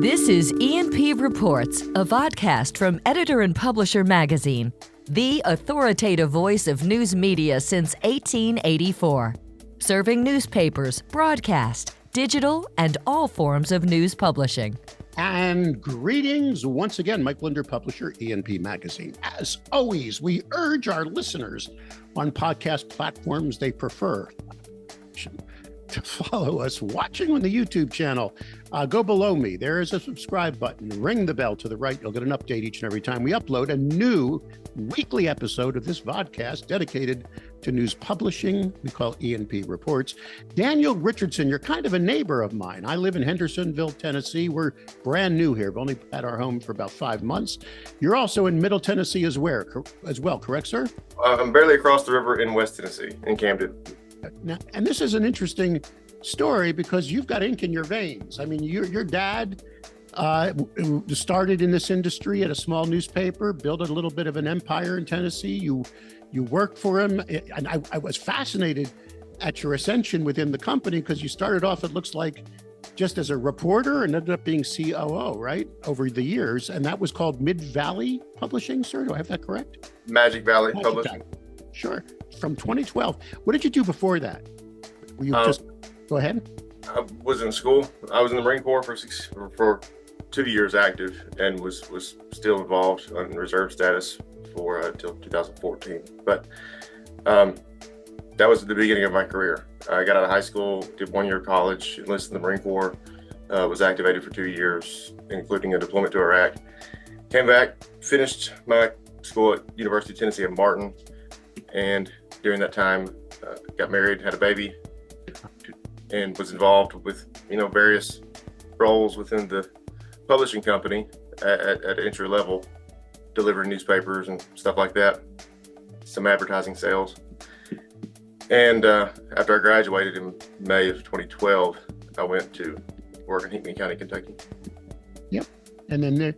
This is E&P Reports, a vodcast from Editor and Publisher magazine, the authoritative voice of news media since 1884, serving newspapers, broadcast, digital, and all forms of news publishing. And greetings once again, Mike Linder, publisher, E&P Magazine. As always, we urge our listeners on podcast platforms they prefer to follow us watching on the YouTube channel. Go below me. There is a subscribe button. Ring the bell to the right. You'll get an update each and every time we upload a new weekly episode of this vodcast dedicated to news publishing. We call E&P Reports. Daniel Richardson, you're kind of a neighbor of mine. I live in Hendersonville, Tennessee. We're brand new here. We've only had our home for about 5 months. You're also in Middle Tennessee as well, correct, sir? I'm barely across the river in West Tennessee, in Camden. Now, and this is an interesting story because you've got ink in your veins. I mean, your dad started in this industry at a small newspaper, built a little bit of an empire in Tennessee. You worked for him, and I was fascinated at your ascension within the company because you started off, it looks like, just as a reporter and ended up being COO, right, over the years. And that was called Mid-Valley Publishing, sir? Do I have that correct? Magic Valley Publishing. Sure. From 2012. What did you do before that? Were you go ahead? I was in school. I was in the Marine Corp for 2 years active and was still involved on reserve status for until 2014. But that was the beginning of my career. I got out of high school, did 1 year of college, enlisted in the Marine Corps, was activated for 2 years, including a deployment to Iraq. Came back, finished my school at University of Tennessee at Martin, and during that time got married, had a baby, and was involved with various roles within the publishing company at entry level, delivering newspapers and stuff like that, some advertising sales. And after I graduated in May of 2012, I went to work in Hickman County, Kentucky. Yep. And then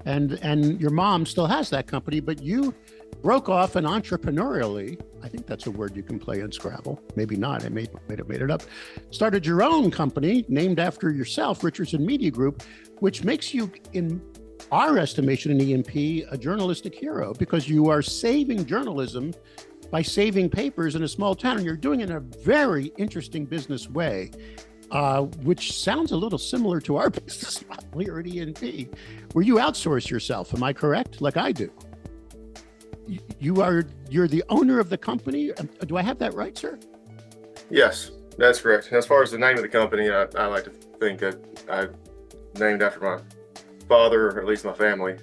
and your mom still has that company, but you broke off and entrepreneurially, I think that's a word you can play in Scrabble. Maybe not. I may have made it up. Started your own company named after yourself, Richardson Media Group, which makes you, in our estimation in E&P, a journalistic hero because you are saving journalism by saving papers in a small town. And you're doing it in a very interesting business way, which sounds a little similar to our business model here at E&P, where you outsource yourself. Am I correct? Like I do. You're the owner of the company. Do I have that right, sir? Yes, that's correct. As far as the name of the company, I like to think that I named after my father, or at least my family,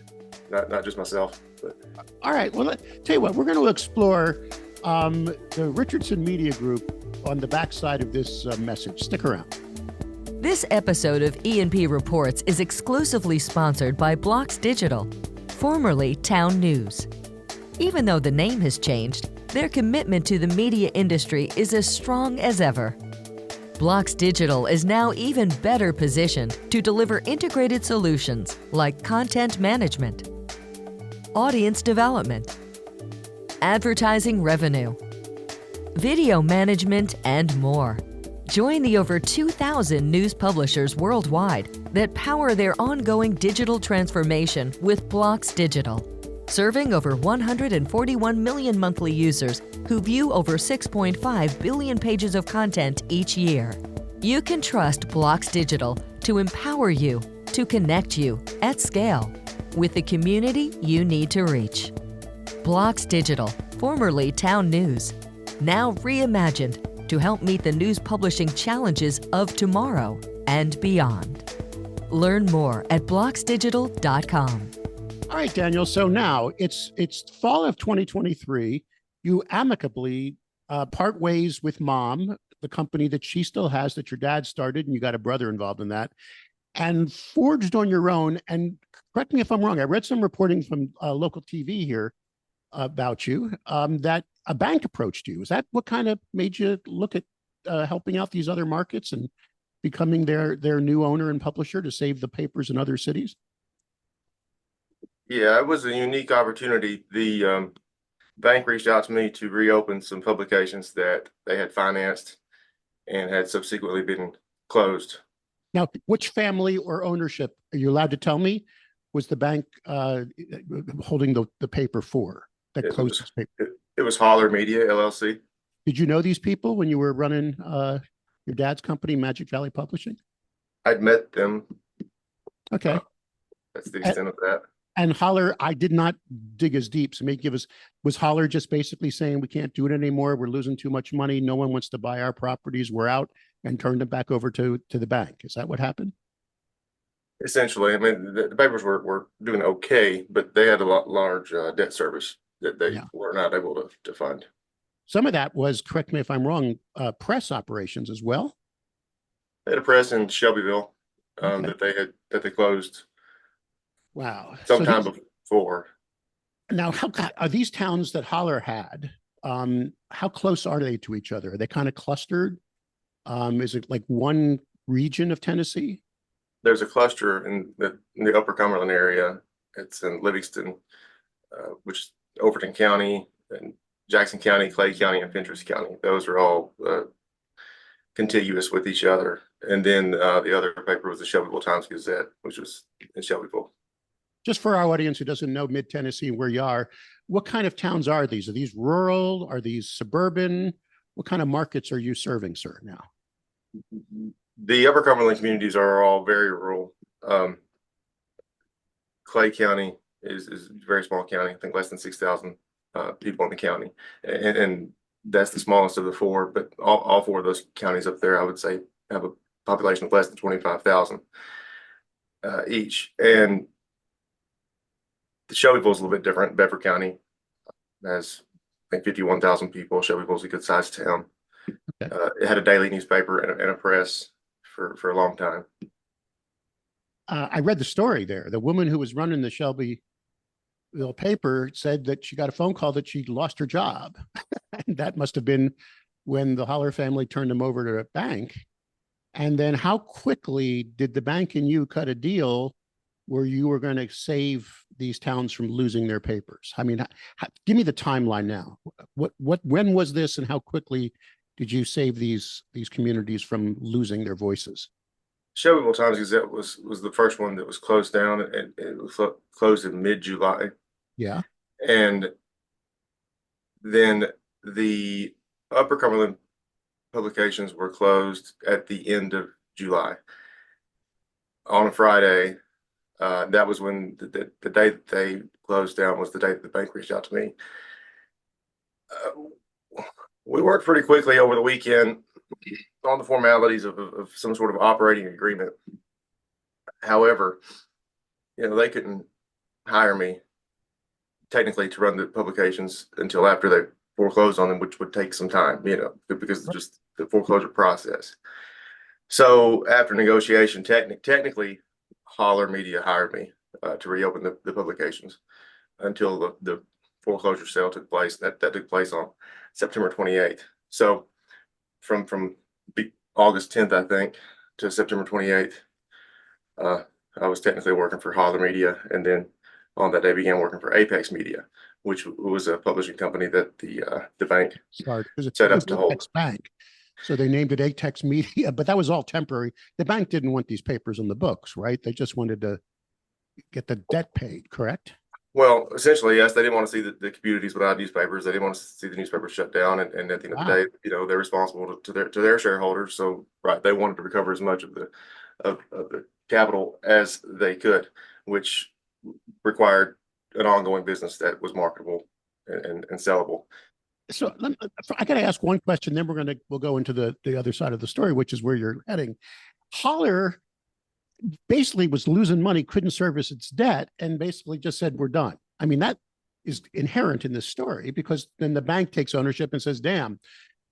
not just myself. But. All right. Well, tell you what, we're going to explore the Richardson Media Group on the backside of this message. Stick around. This episode of E&P Reports is exclusively sponsored by Blocks Digital, formerly Town News. Even though the name has changed, their commitment to the media industry is as strong as ever. Blocks Digital is now even better positioned to deliver integrated solutions like content management, audience development, advertising revenue, video management, and more. Join the over 2,000 news publishers worldwide that power their ongoing digital transformation with Blocks Digital. Serving over 141 million monthly users who view over 6.5 billion pages of content each year. You can trust Blocks Digital to empower you, to connect you at scale with the community you need to reach. Blocks Digital, formerly Town News, now reimagined to help meet the news publishing challenges of tomorrow and beyond. Learn more at blocksdigital.com. All right, Daniel. So now it's fall of 2023. You amicably part ways with Mom, the company that she still has that your dad started, and you got a brother involved in that, and forged on your own. And correct me if I'm wrong, I read some reporting from local TV here about you that a bank approached you. Is that what kind of made you look at helping out these other markets and becoming their new owner and publisher to save the papers in other cities? Yeah, it was a unique opportunity. The bank reached out to me to reopen some publications that they had financed and had subsequently been closed. Now, which family or ownership Are you allowed to tell me? Was the bank holding the paper for that It closed was, this paper? it was Holler Media, LLC. Did you know these people when you were running your dad's company, Magic Valley Publishing? I'd met them. Okay. That's the extent of that. And Holler, I did not dig as deep. So maybe give us, was Holler just basically saying we can't do it anymore? We're losing too much money. No one wants to buy our properties. We're out, and turned them back over to the bank. Is that what happened? Essentially, I mean, the papers were doing okay, but they had a large debt service that they were not able to fund. Some of that was, correct me if I'm wrong, press operations as well. They had a press in Shelbyville Okay. that they closed. Wow. Sometime before. Now, how are these towns that Holler had? How close are they to each other? Are they kind of clustered? Is it like one region of Tennessee? There's a cluster in the Upper Cumberland area. It's in Livingston, which is Overton County, and Jackson County, Clay County, and Fentress County. Those are all contiguous with each other. And then the other paper was the Shelbyville Times-Gazette, which was in Shelbyville. Just for our audience who doesn't know mid-Tennessee where you are, what kind of towns are these? Are these rural? Are these suburban? What kind of markets are you serving, sir, now? The Upper Cumberland communities are all very rural. Clay County is a very small county. I think less than 6,000 people in the county. And that's the smallest of the four, but all four of those counties up there, I would say, have a population of less than 25,000 each. And the Shelbyville is a little bit different. Bedford County has, I think, 51,000 people. Shelbyville is a good sized town. Okay. It had a daily newspaper and a press for a long time. I read the story there. The woman who was running the Shelbyville paper said that she got a phone call that she'd lost her job. And that must have been when the Holler family turned them over to a bank. And then how quickly did the bank and you cut a deal where you were going to save these towns from losing their papers? I mean, give me the timeline now. When was this, and how quickly did you save these communities from losing their voices? Shelbyville Times-Gazette was the first one that was closed down, and it was closed in mid-July. Yeah. And then the Upper Cumberland publications were closed at the end of July. On a Friday, that was when the day that they closed down was the day that the bank reached out to me. We worked pretty quickly over the weekend on the formalities of some sort of operating agreement. However, they couldn't hire me technically to run the publications until after they foreclosed on them, which would take some time, because of just the foreclosure process. So after negotiation, technically, Holler Media hired me to reopen the publications until the foreclosure sale took place. That took place on September 28th. So from August 10th, I think, to September 28th, I was technically working for Holler Media, and then on that day began working for Apex Media, which was a publishing company that the bank set up to hold. Bank. So they named it Apex Media, but that was all temporary. The bank didn't want these papers on the books, right? They just wanted to get the debt paid, correct? Well, essentially, yes. They didn't want to see the communities without newspapers. They didn't want to see the newspapers shut down. And at the end of the day, they're responsible to their shareholders. So, right, they wanted to recover as much of the capital as they could, which required an ongoing business that was marketable and sellable. So I got to ask one question, then we'll go into the other side of the story, which is where you're heading. Holler basically was losing money, couldn't service its debt, and basically just said, we're done. I mean, that is inherent in this story, because then the bank takes ownership and says, damn,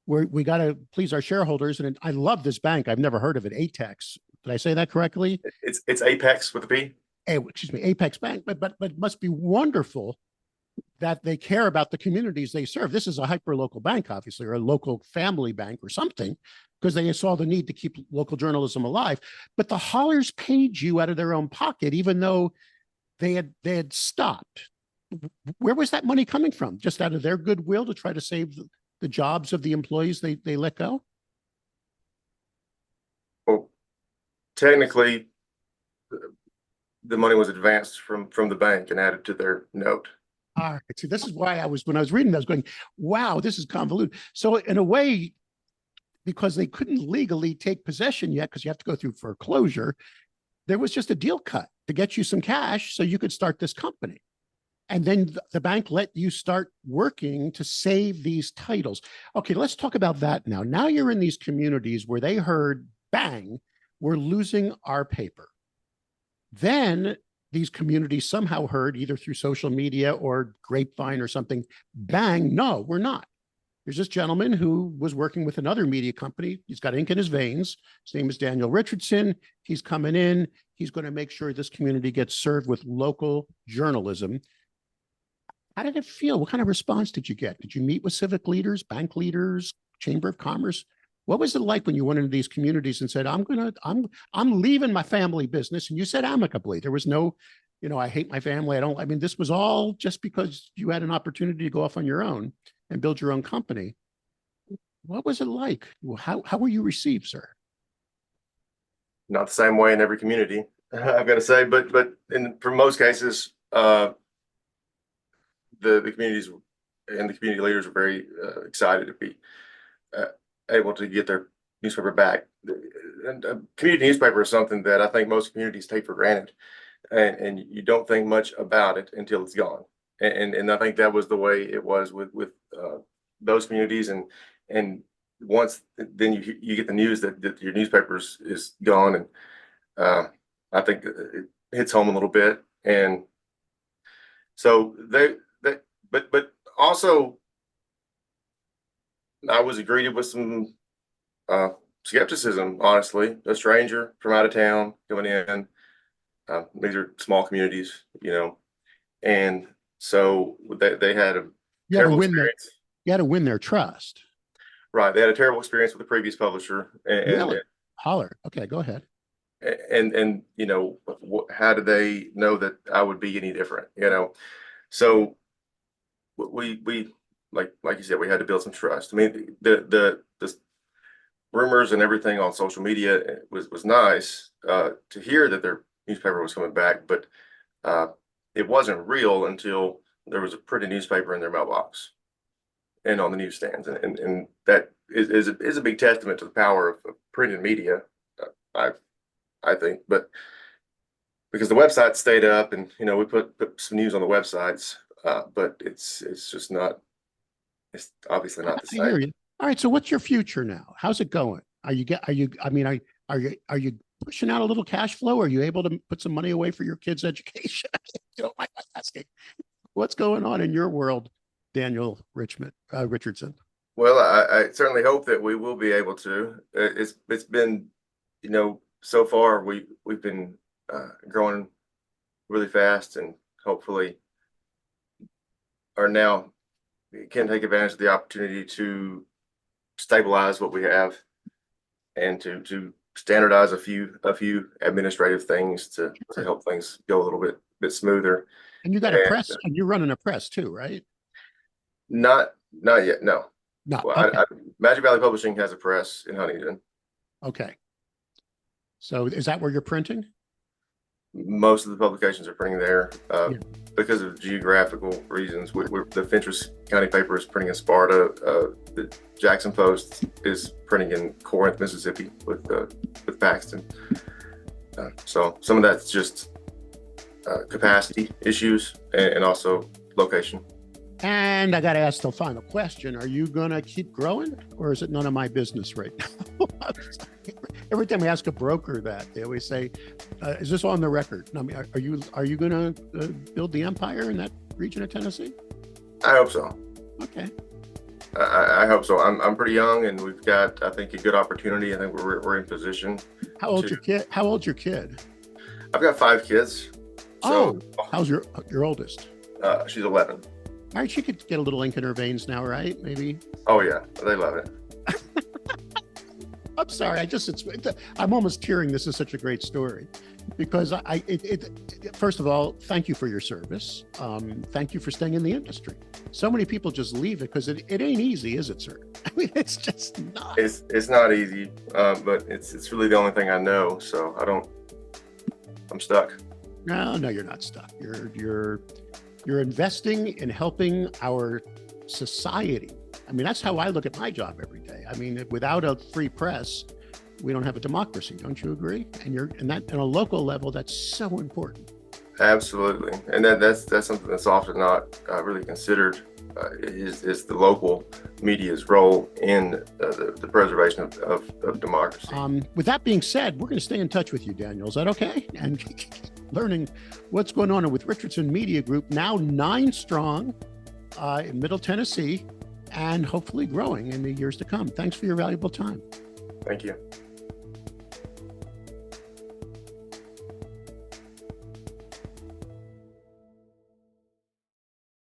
we got to please our shareholders. And I love this bank. I've never heard of it. Atex. Did I say that correctly? It's Apex with a P. Excuse me, Apex Bank, but it must be wonderful that they care about the communities they serve. This is a hyper-local bank, obviously, or a local family bank or something, because they saw the need to keep local journalism alive. But the Hollers paid you out of their own pocket, even though they had stopped. Where was that money coming from? Just out of their goodwill to try to save the jobs of the employees they let go? Well, technically, the money was advanced from the bank and added to their note. All right. See, this is why when I was reading, I was going, wow, this is convoluted. So in a way, because they couldn't legally take possession yet, because you have to go through foreclosure, there was just a deal cut to get you some cash so you could start this company. And then the bank let you start working to save these titles. Okay, let's talk about that now. Now you're in these communities where they heard, bang, we're losing our paper. Then these communities somehow heard, either through social media or grapevine or something, bang, no, we're not. There's this gentleman who was working with another media company. He's got ink in his veins. His name is Daniel Richardson. He's coming in. He's going to make sure this community gets served with local journalism. How did it feel? What kind of response did you get? Did you meet with civic leaders, bank leaders, Chamber of Commerce? What was it like when you went into these communities and said, I'm leaving my family business? And you said amicably. There was no, I hate my family. This was all just because you had an opportunity to go off on your own and build your own company. What was it like? How were you received, sir? Not the same way in every community, I've got to say, but for most cases, the communities and the community leaders were very excited to be able to get their newspaper back. And a community newspaper is something that I think most communities take for granted, and you don't think much about it until it's gone. And I think that was the way it was with those communities. And once then you get the news that your newspaper is gone, and I think it hits home a little bit. And so but also I was greeted with some skepticism, honestly. A stranger from out of town coming in. These are small communities, and so they had a terrible experience. You had to win their trust. Right. They had a terrible experience with the previous publisher. Really? Holler. Okay, go ahead. And how did they know that I would be any different? So we like you said, we had to build some trust. I mean, the rumors and everything on social media was nice to hear that their newspaper was coming back, but it wasn't real until there was a printed newspaper in their mailbox and on the newsstands, and that is a big testament to the power of printed media, I think. But because the website stayed up, and we put some news on the websites, but it's just not. It's obviously not the same. I hear you. All right. So what's your future now? How's it going? Are you pushing out a little cash flow? Are you able to put some money away for your kids' education? My asking. What's going on in your world, Daniel Richardson? Well, I certainly hope that we will be able to. It's been, so far we've been growing really fast, and hopefully are now can take advantage of the opportunity to stabilize what we have and to standardize a few administrative things to help things go a little bit smoother. And you got a press, and you're running a press too, right? Not yet. No. No. Well, Okay. Magic Valley Publishing has a press in Huntington. Okay. So is that where you're printing? Most of the publications are printing there because of geographical reasons. The Fentress County paper is printing in Sparta. The Jackson Post is printing in Corinth, Mississippi, with Paxton. So some of that's just capacity issues and also location. And I got to ask the final question. Are you going to keep growing, or is it none of my business right now? Every time we ask a broker that, they always say, is this on the record? I mean, are you going to build the empire in that region of Tennessee? I hope so. Okay. I hope so. I'm pretty young, and we've got, I think, a good opportunity. I think we're in position. How old's your kid? How old's your kid? I've got 5 kids. So, how's your oldest? She's 11. All right, she could get a little ink in her veins now, right? Maybe. Oh yeah, they love it. I'm sorry. I'm almost tearing. This is such a great story because first of all, thank you for your service. Thank you for staying in the industry. So many people just leave it because it ain't easy, is it, sir? I mean, it's just not. It's not easy, but it's really the only thing I know. So I'm stuck. No, you're not stuck. You're investing in helping our society. I mean, that's how I look at my job every day. I mean, without a free press, we don't have a democracy. Don't you agree? And that on a local level, that's so important. Absolutely, and that's something that's often not really considered. Is the local media's role in the preservation of democracy. With that being said, we're going to stay in touch with you, Daniel. Is that okay? And learning what's going on with Richardson Media Group, now 9 strong in Middle Tennessee, and hopefully growing in the years to come. Thanks for your valuable time. Thank you.